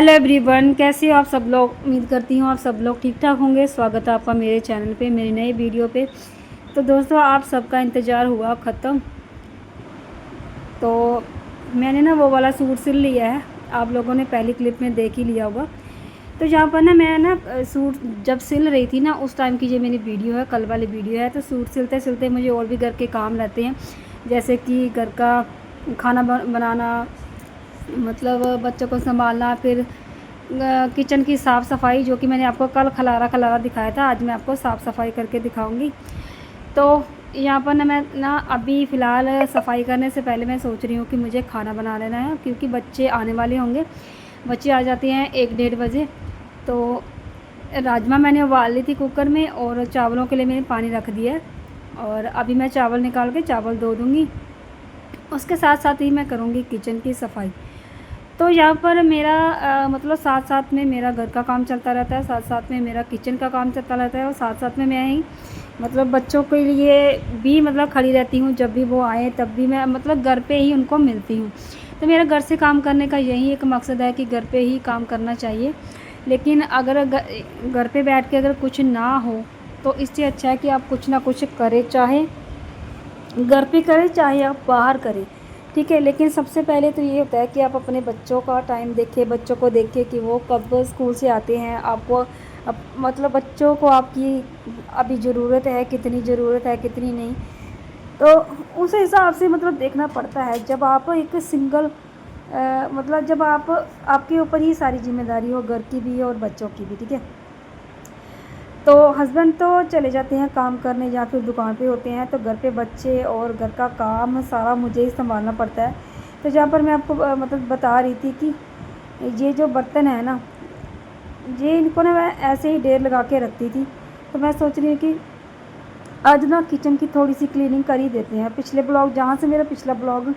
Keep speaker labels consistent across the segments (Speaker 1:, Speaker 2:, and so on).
Speaker 1: Hello everyone, कैसे हो आप सब लोग। उम्मीद करती हूँ आप सब लोग ठीक ठाक होंगे। स्वागत है आपका मेरे चैनल पे, मेरी नई वीडियो पे। तो दोस्तों, आप सबका इंतज़ार हुआ ख़त्म। तो मैंने ना वो वाला सूट सिल लिया है। आप लोगों ने पहली क्लिप में देख ही लिया होगा। तो यहाँ पर ना मैं ना सूट जब सिल रही थी ना, उस टाइम की जो मेरी वीडियो है, कल वाली वीडियो है। तो सूट सिलते सिलते मुझे और भी घर के काम रहते हैं, जैसे कि घर का खाना बनाना, मतलब बच्चों को संभालना, फिर किचन की साफ़ सफाई, जो कि मैंने आपको कल खलारा खलारा दिखाया था। आज मैं आपको साफ़ सफाई करके दिखाऊंगी। तो यहाँ पर ना मैं ना अभी फ़िलहाल सफाई करने से पहले मैं सोच रही हूँ कि मुझे खाना बना लेना है, क्योंकि बच्चे आने वाले होंगे। बच्चे आ जाते हैं 1-1:30 बजे। तो राजमा मैंने उबाल ली थी कुकर में, और चावलों के लिए मैंने पानी रख दिया है। और अभी मैं चावल निकाल के चावल धो दूँगी। उसके साथ साथ ही मैं करूँगी किचन की सफाई। तो यहाँ पर मेरा मतलब साथ साथ में मेरा घर का काम चलता रहता है, साथ साथ में मेरा किचन का काम चलता रहता है, और साथ साथ में मैं ही मतलब बच्चों के लिए भी मतलब खड़ी रहती हूँ। जब भी वो आए तब भी मैं मतलब घर पे ही उनको मिलती हूँ। तो मेरा घर से काम करने का यही एक मकसद है कि घर पे ही काम करना चाहिए। लेकिन अगर घर पे बैठ के अगर कुछ ना हो, तो इससे अच्छा है कि आप कुछ ना कुछ करें, चाहे घर पे करें चाहे आप बाहर करें, ठीक है। लेकिन सबसे पहले तो ये होता है कि आप अपने बच्चों का टाइम देखें, बच्चों को देखें कि वो कब स्कूल से आते हैं। आपको मतलब बच्चों को आपकी अभी ज़रूरत है, कितनी ज़रूरत है कितनी नहीं, तो उस हिसाब से मतलब देखना पड़ता है। जब आप एक सिंगल मतलब जब आप आपके ऊपर ही सारी जिम्मेदारी हो, घर की भी और बच्चों की भी, ठीक है। तो हस्बैंड तो चले जाते हैं काम करने या फिर दुकान पे होते हैं, तो घर पे बच्चे और घर का काम सारा मुझे ही संभालना पड़ता है। तो जहाँ पर मैं आपको मतलब बता रही थी कि ये जो बर्तन है ना, ये इनको ना मैं ऐसे ही ढेर लगा के रखती थी। तो मैं सोच रही हूँ कि आज ना किचन की थोड़ी सी क्लीनिंग कर ही देते हैं। पिछले ब्लॉग, जहाँ से मेरा पिछला ब्लॉग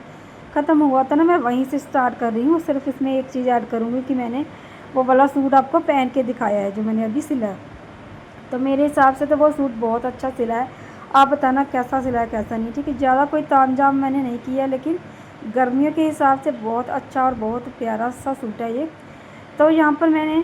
Speaker 1: ख़त्म हुआ था ना, मैं वहीं से स्टार्ट कर रही हूँ। सिर्फ इसमें एक चीज़ ऐड करूँगी कि मैंने वो वाला सूट आपको पहन के दिखाया है जो मैंने अभी सिला है। तो मेरे हिसाब से तो वो सूट बहुत अच्छा सिला है। आप बताना कैसा सिला है कैसा नहीं, ठीक है। ज़्यादा कोई तामझाम मैंने नहीं किया, लेकिन गर्मियों के हिसाब से बहुत अच्छा और बहुत प्यारा सा सूट है ये। तो यहाँ पर मैंने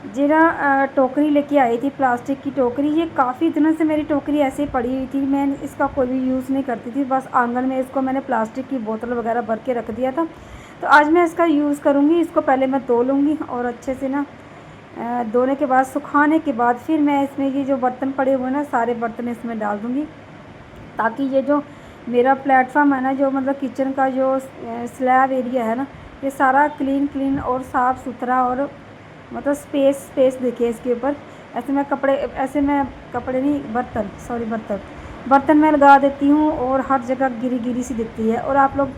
Speaker 1: जीरा टोकरी लेके आई थी, प्लास्टिक की टोकरी। ये काफ़ी दिनों से मेरी टोकरी ऐसे ही पड़ी हुई थी, मैं इसका कोई भी यूज़ नहीं करती थी। बस आंगन में इसको मैंने प्लास्टिक की बोतल वगैरह भर के रख दिया था। तो आज मैं इसका यूज़ करूँगी। इसको पहले मैं धो लूँगी, और अच्छे से ना धोने के बाद, सुखाने के बाद, फिर मैं इसमें ये जो बर्तन पड़े हुए हैं ना, सारे बर्तन इसमें डाल दूँगी, ताकि ये जो मेरा प्लेटफॉर्म है ना, जो मतलब किचन का जो स्लैब एरिया है ना, ये सारा क्लीन क्लीन और साफ़ सुथरा और मतलब स्पेस दिखे इसके ऊपर। ऐसे मैं कपड़े नहीं, बर्तन मैं लगा देती हूँ, और हर जगह गिरी गिरी सी दिखती है। और आप लोग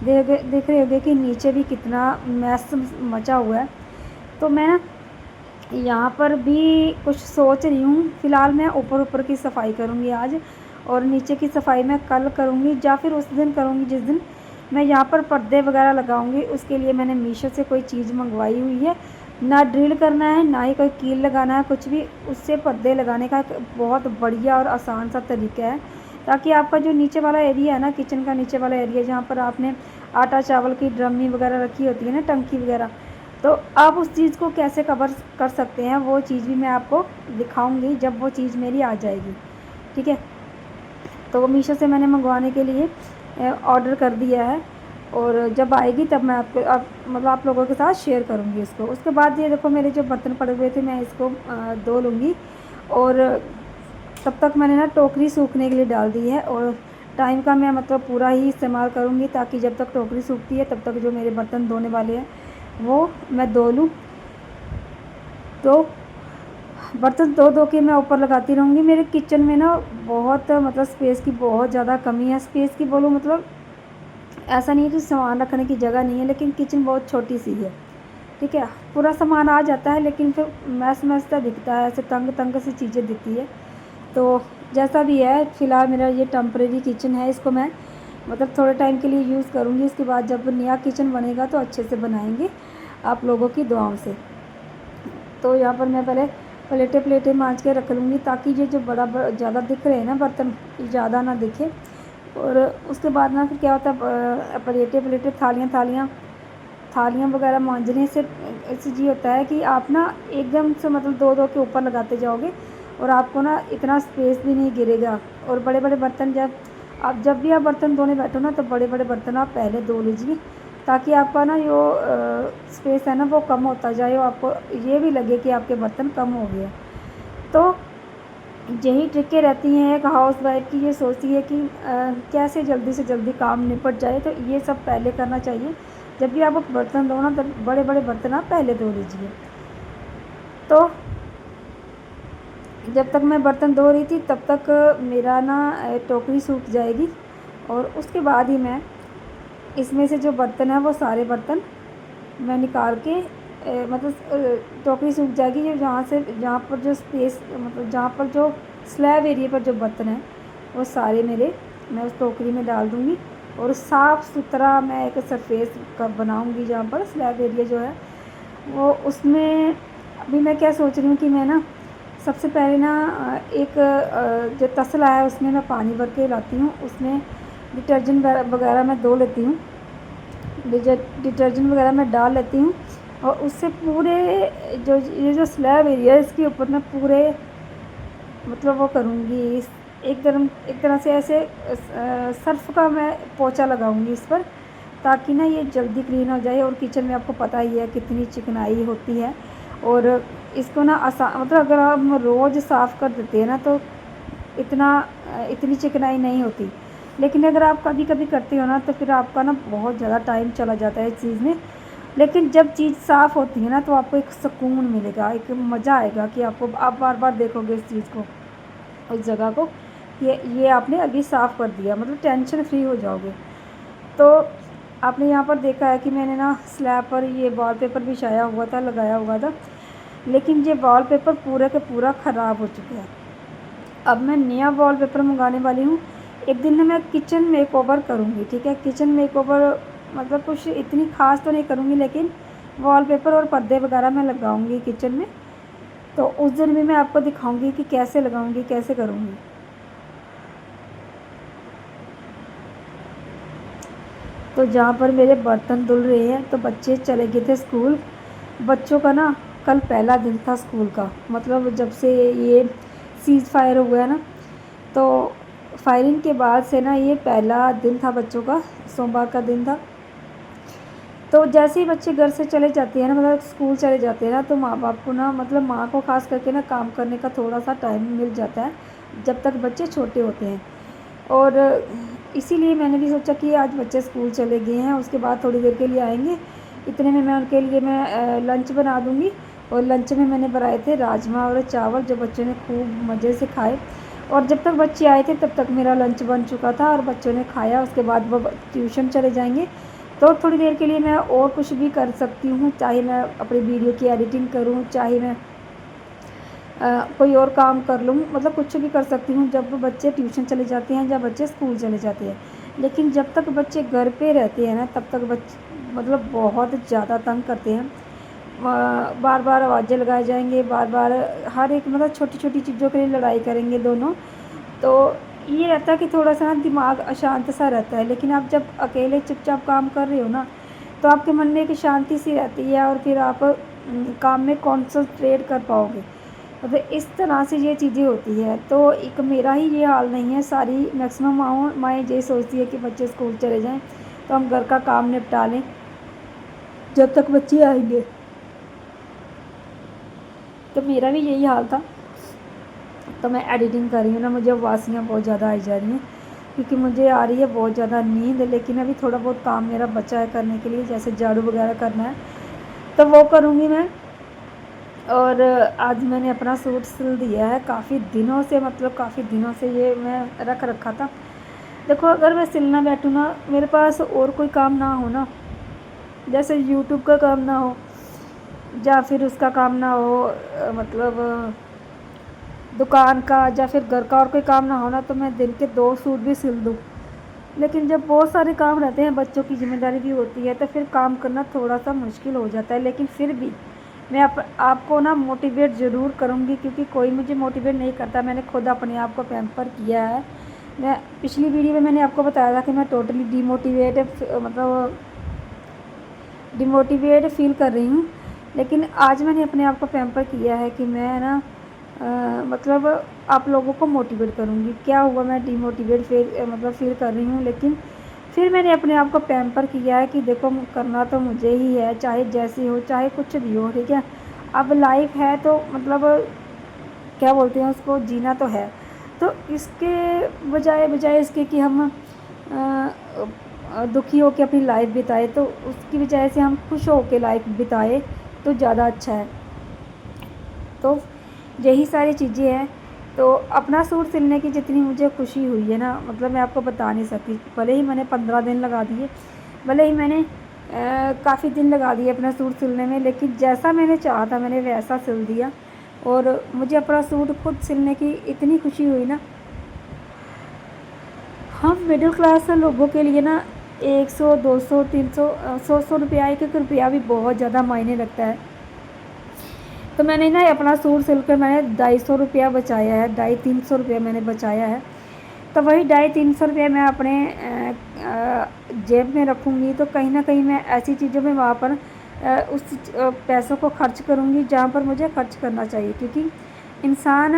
Speaker 1: देख रहे होंगे कि नीचे भी कितना मैस मचा हुआ है। तो मैं ना यहाँ पर भी कुछ सोच रही हूँ। फ़िलहाल मैं ऊपर की सफाई करूँगी आज, और नीचे की सफाई मैं कल करूँगी, या फिर उस दिन करूँगी जिस दिन मैं यहाँ पर पर्दे वगैरह लगाऊँगी। उसके लिए मैंने मीशो से कोई चीज़ मंगवाई हुई है। ना ड्रिल करना है, ना ही कोई कील लगाना है, कुछ भी। उससे पर्दे लगाने का एक बहुत बढ़िया और आसान सा तरीका है, ताकि आपका जो नीचे वाला एरिया है ना, किचन का नीचे वाला एरिया, जहाँ पर आपने आटा चावल की ड्रमी वगैरह रखी होती है ना, टंकी वगैरह, तो आप उस चीज़ को कैसे कवर कर सकते हैं, वो चीज़ भी मैं आपको दिखाऊंगी जब वो चीज़ मेरी आ जाएगी, ठीक है। तो वो मीशो से मैंने मंगवाने के लिए ऑर्डर कर दिया है, और जब आएगी तब मैं मतलब आप लोगों के साथ शेयर करूंगी इसको। उसके बाद ये देखो, मेरे जो बर्तन पड़े हुए थे, मैं इसको धो लूँगी। और तब तक मैंने ना टोकरी सूखने के लिए डाल दी है, और टाइम का मैं मतलब पूरा ही इस्तेमाल करूँगी, ताकि जब तक टोकरी सूखती है तब तक जो मेरे बर्तन धोने वाले हैं वो मैं धो लूँ। तो बर्तन धो के मैं ऊपर लगाती रहूँगी। मेरे किचन में ना बहुत मतलब स्पेस की बहुत ज़्यादा कमी है। स्पेस की बोलूँ मतलब ऐसा नहीं है कि सामान रखने की जगह नहीं है, लेकिन किचन बहुत छोटी सी है, ठीक है। पूरा सामान आ जाता है, लेकिन फिर मैस सा दिखता है, ऐसे तंग तंग सी चीज़ें दिखती है। तो जैसा भी है, फ़िलहाल मेरा ये टेम्परेरी किचन है, इसको मैं मतलब थोड़े टाइम के लिए यूज़ करूँगी। उसके बाद जब नया किचन बनेगा तो अच्छे से बनाएंगे आप लोगों की दुआओं से। तो यहाँ पर मैं पहले प्लेटें मांज के रख लूँगी, ताकि ये जो बड़ा ज़्यादा दिख रहे हैं ना बर्तन, ज़्यादा ना दिखे। और उसके बाद ना फिर क्या होता है, प्लेटें थालियाँ वगैरह मांजने से ऐसे जी होता है कि आप ना एकदम से मतलब दो दो के ऊपर लगाते जाओगे और आपको ना इतना स्पेस भी नहीं गिरेगा। और बड़े बड़े बर्तन जब भी आप बर्तन धोने बैठो ना, तो बड़े बड़े बर्तन आप पहले धो लीजिए, ताकि आपका ना जो स्पेस है ना वो कम होता जाए और आपको ये भी लगे कि आपके बर्तन कम हो गए। तो यही ट्रिकें रहती हैं एक हाउस वाइफ की, ये सोचती है कि कैसे जल्दी से जल्दी काम निपट जाए। तो ये सब पहले करना चाहिए। जब भी आप बर्तन धो ना, तब बड़े बड़े बर्तन आप पहले धो लीजिए। तो जब तक मैं बर्तन धो रही थी तब तक मेरा ना टोकरी सूख जाएगी, और उसके बाद ही मैं इसमें से जो बर्तन है वो सारे बर्तन मैं निकाल के मतलब टोकरी सूख जाएगी। जहाँ पर जो स्पेस मतलब जहाँ पर जो स्लैब एरिया पर जो बर्तन है वो सारे मैं उस टोकरी में डाल दूँगी, और साफ़ सुथरा मैं एक सरफेस का बनाऊँगी जहाँ पर स्लैब एरिया जो है वो। उसमें अभी मैं क्या सोच रही हूँ कि मैं ना सबसे पहले ना एक जो तसला है उसमें मैं पानी भर के लाती हूँ, उसमें डिटर्जेंट वगैरह मैं धो लेती हूँ, डिटर्जेंट वगैरह मैं डाल लेती हूँ, और उससे पूरे ये जो स्लैब एरिया है इसके ऊपर मैं पूरे मतलब वो करूँगी, एक तरह से ऐसे सर्फ़ का मैं पोंछा लगाऊँगी इस पर, ताकि ना ये जल्दी क्लीन हो जाए। और किचन में आपको पता ही है कितनी चिकनाई होती है, और इसको ना मतलब अगर हम रोज़ साफ़ कर देते हैं ना तो इतनी चिकनाई नहीं होती। लेकिन अगर आप कभी कभी करते हो ना तो फिर आपका ना बहुत ज़्यादा टाइम चला जाता है इस चीज़ में। लेकिन जब चीज़ साफ़ होती है ना तो आपको एक सुकून मिलेगा, एक मज़ा आएगा कि आप बार बार देखोगे इस चीज़ को, उस जगह को, ये आपने अभी साफ़ कर दिया, मतलब टेंशन फ्री हो जाओगे। तो आपने यहाँ पर देखा है कि मैंने ना स्लैब पर ये वॉलपेपर बिछाया हुआ था, लगाया हुआ था, लेकिन ये वॉलपेपर पूरा का पूरा ख़राब हो चुका है। अब मैं नया वॉलपेपर मंगाने वाली हूँ। एक दिन ना मैं किचन मेकओवर करूँगी, ठीक है। किचन मेकओवर मतलब कुछ इतनी ख़ास तो नहीं करूँगी, लेकिन वॉलपेपर और पर्दे वगैरह मैं लगाऊँगी किचन में। तो उस दिन भी मैं आपको दिखाऊँगी कि कैसे लगाऊँगी, कैसे करूँगी। तो जहाँ पर मेरे बर्तन धुल रहे हैं तो बच्चे चले गए थे स्कूल। बच्चों का ना कल पहला दिन था स्कूल का, मतलब जब से ये सीज़ फायर हुआ है ना, तो फायरिंग के बाद से ना ये पहला दिन था बच्चों का, सोमवार का दिन था। तो जैसे ही बच्चे घर से चले जाते हैं ना, मतलब स्कूल चले जाते हैं ना, तो माँ बाप को ना मतलब माँ को ख़ास करके ना काम करने का थोड़ा सा टाइम मिल जाता है जब तक बच्चे छोटे होते हैं। और इसीलिए मैंने भी सोचा कि आज बच्चे स्कूल चले गए हैं, उसके बाद थोड़ी देर के लिए आएंगे, इतने में मैं उनके लिए मैं लंच बना दूँगी। और लंच में मैंने बनाए थे राजमा और चावल, जो बच्चों ने खूब मज़े से खाए। और जब तक बच्चे आए थे तब तक मेरा लंच बन चुका था और बच्चों ने खाया। उसके बाद वो ट्यूशन चले जाएंगे, तो थोड़ी देर के लिए मैं और कुछ भी कर सकती हूँ, चाहे मैं अपनी वीडियो की एडिटिंग करूँ, चाहे मैं कोई और काम कर लूँ, मतलब कुछ भी कर सकती हूँ जब बच्चे ट्यूशन चले जाते हैं या बच्चे स्कूल चले जाते हैं। लेकिन जब तक बच्चे घर पे रहते हैं ना, तब तक बच्चे मतलब बहुत ज़्यादा तंग करते हैं। बार बार आवाज़ें लगाए जाएंगे, बार बार हर एक मतलब छोटी छोटी चीज़ों के लिए लड़ाई करेंगे दोनों। तो ये रहता है कि थोड़ा सा ना दिमाग अशांत सा रहता है। लेकिन आप जब अकेले चुपचाप काम कर रहे हो ना, तो आपके मन में एक शांति सी रहती है, और फिर आप काम में कॉन्संट्रेट कर पाओगे। तो इस तरह से ये चीज़ें होती है। तो एक मेरा ही ये हाल नहीं है, सारी मैक्सिमम माएँ ये सोचती है कि बच्चे स्कूल चले जाएं तो हम घर का काम निपटा लें जब तक बच्चे आएंगे। तो मेरा भी यही हाल था। तो मैं एडिटिंग कर रही हूँ ना, मुझे वासियाँ बहुत ज़्यादा आई जा रही हैं, क्योंकि मुझे आ रही है बहुत ज़्यादा नींद। लेकिन अभी थोड़ा बहुत काम मेरा बचा है करने के लिए, जैसे झाड़ू वगैरह करना है तो वो करूँगी मैं। और आज मैंने अपना सूट सिल दिया है, काफ़ी दिनों से, मतलब काफ़ी दिनों से ये मैं रख रखा था। देखो, अगर मैं सिलना बैठूँ ना, मेरे पास और कोई काम ना हो ना, जैसे यूट्यूब का काम ना हो या फिर उसका काम ना हो, मतलब दुकान का या फिर घर का और कोई काम ना हो ना, तो मैं दिन के 2 सूट भी सिल दूँ। लेकिन जब बहुत सारे काम रहते हैं, बच्चों की ज़िम्मेदारी भी होती है, तो फिर काम करना थोड़ा सा मुश्किल हो जाता है। लेकिन फिर भी मैं आपको ना मोटिवेट ज़रूर करूँगी, क्योंकि कोई मुझे मोटिवेट नहीं करता। मैंने खुद अपने आप को पैम्पर किया है। मैं पिछली वीडियो में मैंने आपको बताया था कि मैं टोटली डीमोटिवेट मतलब डिमोटिवेट फील कर रही हूँ। लेकिन आज मैंने अपने आप को पैम्पर किया है कि मैं ना मतलब आप लोगों को मोटिवेट करूँगी। क्या हुआ, मैं डिमोटिवेट फील कर रही हूँ, लेकिन फिर मैंने अपने आप को पैम्पर किया है कि देखो करना तो मुझे ही है, चाहे जैसी हो, चाहे कुछ भी हो, ठीक है। अब लाइफ है तो मतलब क्या बोलते हैं उसको, जीना तो है। तो इसके बजाय इसके कि हम दुखी होकर अपनी लाइफ बिताए, तो उसकी बजाय से हम खुश होकर लाइफ बिताए तो ज़्यादा अच्छा है। तो यही सारी चीज़ें हैं। तो अपना सूट सिलने की जितनी मुझे खुशी हुई है ना, मतलब मैं आपको बता नहीं सकती। भले ही मैंने 15 दिन लगा दिए, भले ही मैंने काफ़ी दिन लगा दिए अपना सूट सिलने में, लेकिन जैसा मैंने चाहा था मैंने वैसा सिल दिया। और मुझे अपना सूट खुद सिलने की इतनी खुशी हुई ना। हम मिडिल क्लास लोगों के लिए ना 100, 200, 300, 100 रुपया, 1 रुपया भी बहुत ज़्यादा मायने रखता है। तो मैंने ना अपना सूट सिलकर मैंने 250 रुपया बचाया है, 250-300 रुपया मैंने बचाया है। तो वही 250-300 रुपया मैं अपने जेब में रखूँगी, तो कहीं ना कहीं मैं ऐसी चीज़ों में वहाँ पर उस पैसों को खर्च करूँगी जहाँ पर मुझे खर्च करना चाहिए। क्योंकि इंसान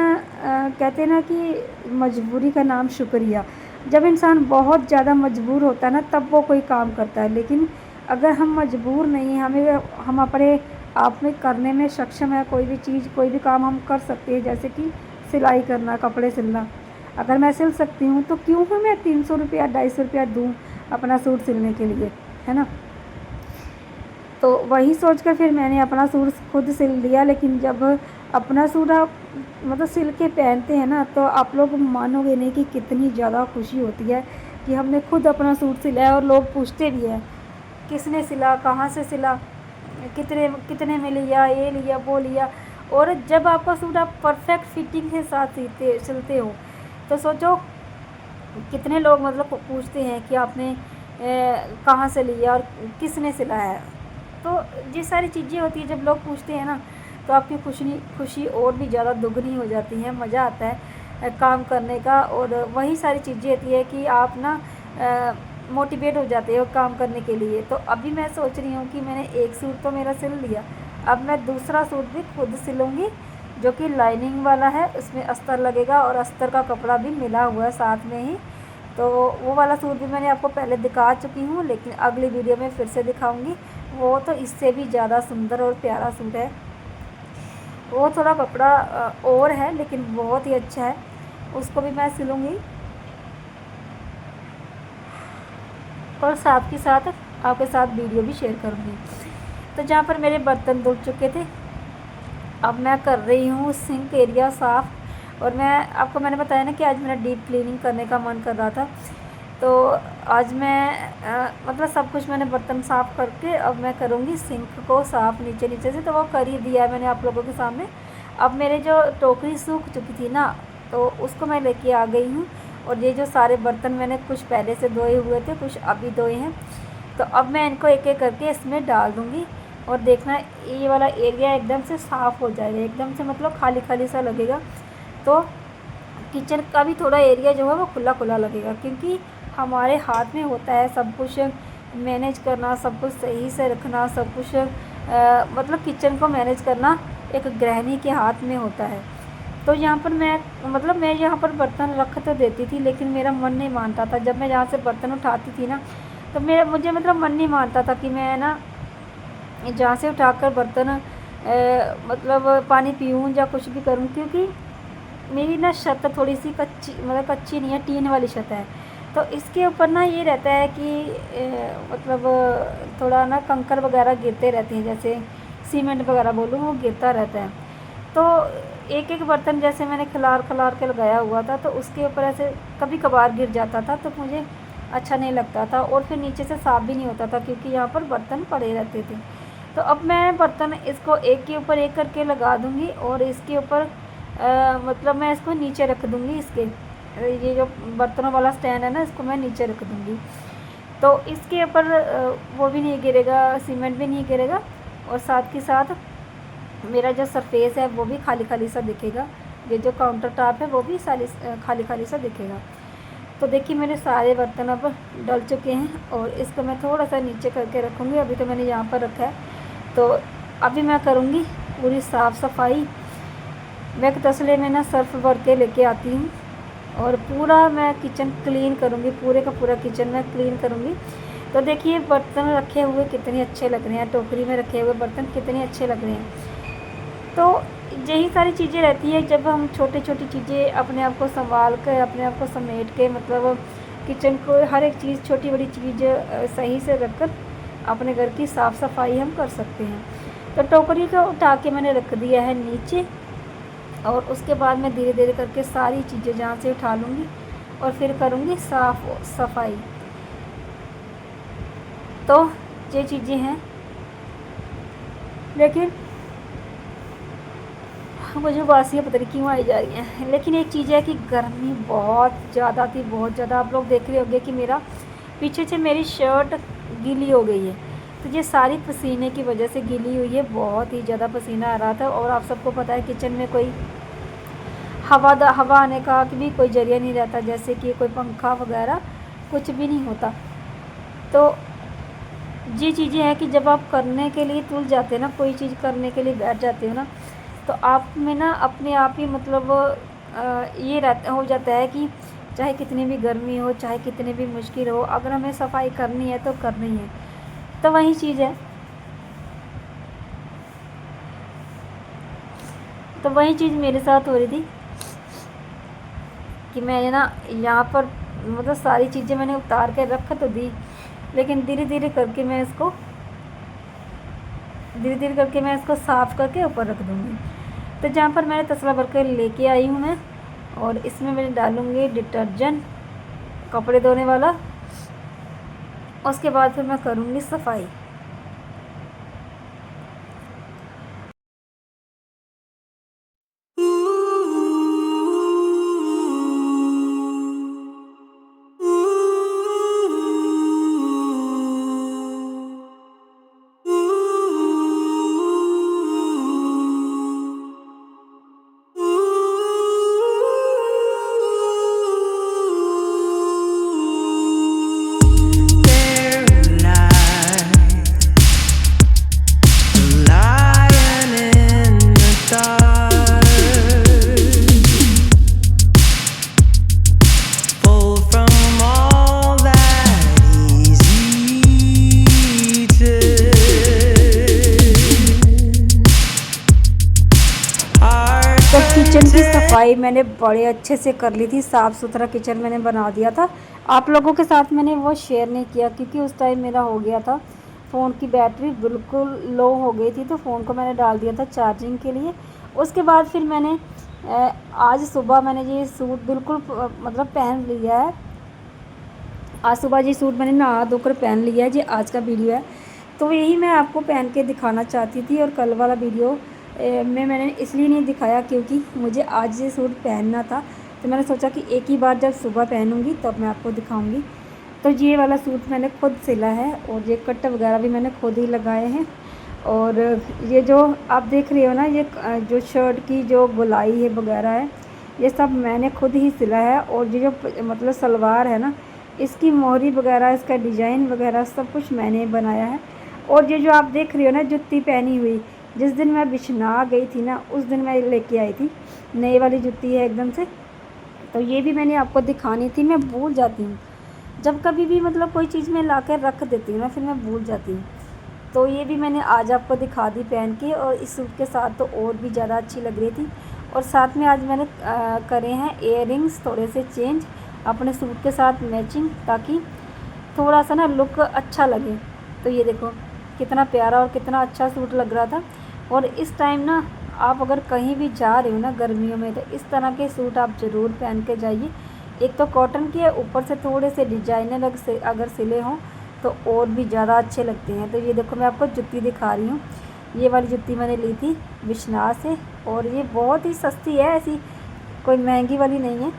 Speaker 1: कहते हैं ना कि मजबूरी का नाम शुक्रिया। जब इंसान बहुत ज़्यादा मजबूर होता है ना, तब वो कोई काम करता है। लेकिन अगर हम मजबूर नहीं, हम अपने आप में करने में सक्षम है, कोई भी चीज़, कोई भी काम हम कर सकते हैं। जैसे कि सिलाई करना, कपड़े सिलना, अगर मैं सिल सकती हूँ तो क्यों ही मैं 300 रुपया, 250 रुपया दूँ अपना सूट सिलने के लिए, है ना। तो वही सोचकर फिर मैंने अपना सूट खुद सिल लिया। लेकिन जब अपना सूट आप मतलब सिल के पहनते हैं ना, तो आप लोग मानोगे नहीं कि कितनी ज़्यादा खुशी होती है कि हमने खुद अपना सूट सिला है। और लोग पूछते भी हैं किसने सिला, कहाँ से सिला, कितने कितने में लिया, ये लिया, वो लिया। और जब आपका सूट आप परफेक्ट फिटिंग के साथ सिलते हो, तो सोचो कितने लोग मतलब पूछते हैं कि आपने कहाँ से लिया और किसने सिला है। तो ये सारी चीज़ें होती है, जब लोग पूछते हैं ना, तो आपकी खुशी और भी ज़्यादा दुगनी हो जाती है, मज़ा आता है काम करने का। और वही सारी चीज़ें होती है कि आप ना मोटिवेट हो जाते हो काम करने के लिए। तो अभी मैं सोच रही हूँ कि मैंने एक सूट तो मेरा सिल लिया, अब मैं दूसरा सूट भी खुद सिलूँगी, जो कि लाइनिंग वाला है, उसमें अस्तर लगेगा और अस्तर का कपड़ा भी मिला हुआ है साथ में ही। तो वो वाला सूट भी मैंने आपको पहले दिखा चुकी हूँ, लेकिन अगली वीडियो में फिर से दिखाऊंगी। वो तो इससे भी ज़्यादा सुंदर और प्यारा सूट है। वो थोड़ा कपड़ा और है, लेकिन बहुत ही अच्छा है, उसको भी मैं सिलूँगी। और साथ के साथ आपके साथ वीडियो भी शेयर करूँगी। तो जहाँ पर मेरे बर्तन धुल चुके थे, अब मैं कर रही हूँ सिंक एरिया साफ़। और मैंने बताया ना कि आज मेरा डीप क्लीनिंग करने का मन कर रहा था। तो आज मैं मतलब सब कुछ मैंने बर्तन साफ़ करके अब मैं करूँगी सिंक को साफ़ नीचे से। तो वो कर ही दिया है मैंने आप लोगों के सामने। अब मेरे जो टोकरी सूख चुकी थी ना, तो उसको मैं लेके आ गई हूँ। और ये जो सारे बर्तन मैंने कुछ पहले से धोए हुए थे, कुछ अभी धोए हैं, तो अब मैं इनको एक एक करके इसमें डाल दूँगी। और देखना ये वाला एरिया एकदम से साफ़ हो जाएगा, एकदम से मतलब खाली खाली सा लगेगा। तो किचन का भी थोड़ा एरिया जो है वो खुला खुला लगेगा, क्योंकि हमारे हाथ में होता है सब कुछ मैनेज करना, सब कुछ सही से रखना, सब कुछ मतलब किचन को मैनेज करना एक गृहिणी के हाथ में होता है। तो यहाँ पर मैं यहाँ पर बर्तन रख तो देती थी, लेकिन मेरा मन नहीं मानता था। जब मैं यहाँ से बर्तन उठाती थी ना, तो मुझे मतलब मन नहीं मानता था कि मैं ना जहाँ से उठाकर बर्तन मतलब पानी पीऊँ या कुछ भी करूँ। क्योंकि मेरी ना छत थोड़ी सी कच्ची नहीं है, टीन वाली छत है। तो इसके ऊपर ना ये रहता है कि मतलब थोड़ा ना कंकर वगैरह गिरते रहते हैं, जैसे सीमेंट वगैरह बोलूँ, वो गिरता रहता है। तो एक एक बर्तन जैसे मैंने खिलार के लगाया हुआ था, तो उसके ऊपर ऐसे कभी कभार गिर जाता था, तो मुझे अच्छा नहीं लगता था। और फिर नीचे से साफ़ भी नहीं होता था, क्योंकि यहाँ पर बर्तन पड़े रहते थे। तो अब मैं बर्तन इसको एक के ऊपर एक करके लगा दूँगी। और इसके ऊपर मतलब मैं इसको नीचे रख दूँगी। ये जो बर्तनों वाला स्टैंड है ना, इसको मैं नीचे रख दूँगी। तो इसके ऊपर वो भी नहीं गिरेगा, सीमेंट भी नहीं गिरेगा। और साथ के साथ मेरा जो सरफेस है वो भी खाली खाली सा दिखेगा। ये जो काउंटर टॉप है वो भी खाली खाली सा दिखेगा। तो देखिए मेरे सारे बर्तन अब डल चुके हैं और इसको मैं थोड़ा सा नीचे करके रखूँगी। अभी तो मैंने यहाँ पर रखा है, तो अभी मैं करूँगी पूरी साफ़ सफाई। मैं एक तसले में ना सर्फ भर के लेके आती हूँ और पूरा मैं किचन क्लीन करूँगी, पूरे का पूरा किचन मैं क्लीन करूँगी। तो देखिए बर्तन रखे हुए कितने अच्छे लग रहे हैं, टोकरी में रखे हुए बर्तन कितने अच्छे लग रहे हैं। तो यही सारी चीज़ें रहती है जब हम छोटी छोटी चीज़ें अपने आप को संभाल कर, अपने आप को समेट के, मतलब किचन को हर एक चीज़, छोटी बड़ी चीज़ सही से रखकर अपने घर की साफ़ सफाई हम कर सकते हैं। तो टोकरी को उठा के मैंने रख दिया है नीचे और उसके बाद मैं धीरे धीरे करके सारी चीज़ें जहाँ से उठा लूँगी और फिर करूँगी साफ़ सफाई। तो ये चीज़ें हैं, लेकिन मुझे वासियाँ पता नहीं क्यों आई जा रही हैं। लेकिन एक चीज़ है कि गर्मी बहुत ज़्यादा थी, बहुत ज़्यादा। आप लोग देख रहे होंगे कि मेरा पीछे से मेरी शर्ट गीली हो गई है, तो ये सारी पसीने की वजह से गीली हुई है। बहुत ही ज़्यादा पसीना आ रहा था और आप सबको पता है किचन में कोई हवा आने का भी कोई जरिया नहीं रहता, जैसे कि कोई पंखा वगैरह कुछ भी नहीं होता। तो ये चीज़ें हैं कि जब आप करने के लिए तुल जाते हैं ना, कोई चीज़ करने के लिए बैठ जाते हो ना, तो आप में ना अपने आप ही मतलब ये रहता हो जाता है कि चाहे कितनी भी गर्मी हो, चाहे कितनी भी मुश्किल हो, अगर हमें सफाई करनी है तो करनी है। तो वही चीज़ है, तो वही चीज़ मेरे साथ हो रही थी कि मैंने ना यहाँ पर मतलब सारी चीज़ें मैंने उतार के रख तो दी, लेकिन धीरे धीरे करके मैं इसको साफ़ करके ऊपर रख दूँगी। तो जहाँ पर मैंने तसला भर के लेके आई हूँ मैं, और इसमें मैं डालूँगी डिटर्जेंट, कपड़े धोने वाला। उसके बाद फिर मैं करूँगी सफाई। तो किचन की सफाई मैंने बड़े अच्छे से कर ली थी, साफ़ सुथरा किचन मैंने बना दिया था। आप लोगों के साथ मैंने वो शेयर नहीं किया क्योंकि उस टाइम मेरा हो गया था, फ़ोन की बैटरी बिल्कुल लो हो गई थी, तो फ़ोन को मैंने डाल दिया था चार्जिंग के लिए। उसके बाद फिर मैंने आज सुबह मैंने ये सूट बिल्कुल मतलब पहन लिया है। आज सुबह ये सूट मैंने नहा धोकर पहन लिया है। ये आज का वीडियो है, तो यही मैं आपको पहन के दिखाना चाहती थी। और कल वाला वीडियो में मैंने इसलिए नहीं दिखाया क्योंकि मुझे आज ये सूट पहनना था, तो मैंने सोचा कि एक ही बार जब सुबह पहनूंगी तब मैं आपको दिखाऊंगी। तो ये वाला सूट मैंने खुद सिला है और ये कट वगैरह भी मैंने खुद ही लगाए हैं। और ये जो आप देख रहे हो ना, ये जो शर्ट की जो गोलाई है वगैरह है, ये सब मैंने खुद ही सिला है। और ये जो मतलब सलवार है ना, इसकी मोहरी वगैरह, इसका डिज़ाइन वगैरह सब कुछ मैंने बनाया है। और ये जो आप देख रही हो ना जुत्ती पहनी हुई, जिस दिन मैं बिछना गई थी ना, उस दिन मैं लेके आई थी, नई वाली जुत्ती है एकदम से। तो ये भी मैंने आपको दिखानी थी, मैं भूल जाती हूँ जब कभी भी मतलब कोई चीज़ मैं ला कर रख देती हूँ ना, फिर मैं भूल जाती हूँ। तो ये भी मैंने आज आपको दिखा दी पहन के, और इस सूट के साथ तो और भी ज़्यादा अच्छी लग रही थी। और साथ में आज मैंने करे हैं इयररिंग्स थोड़े से चेंज अपने सूट के साथ मैचिंग, ताकि थोड़ा सा ना लुक अच्छा लगे। तो ये देखो कितना प्यारा और कितना अच्छा सूट लग रहा था। और इस टाइम ना आप अगर कहीं भी जा रहे हो ना गर्मियों में, तो इस तरह के सूट आप ज़रूर पहन के जाइए। एक तो कॉटन के ऊपर से थोड़े से डिजाइनर अगर सिले हों तो और भी ज़्यादा अच्छे लगते हैं। तो ये देखो मैं आपको जुत्ती दिखा रही हूँ। ये वाली जुत्ती मैंने ली थी विश्नास से, और ये बहुत ही सस्ती है, ऐसी कोई महंगी वाली नहीं है।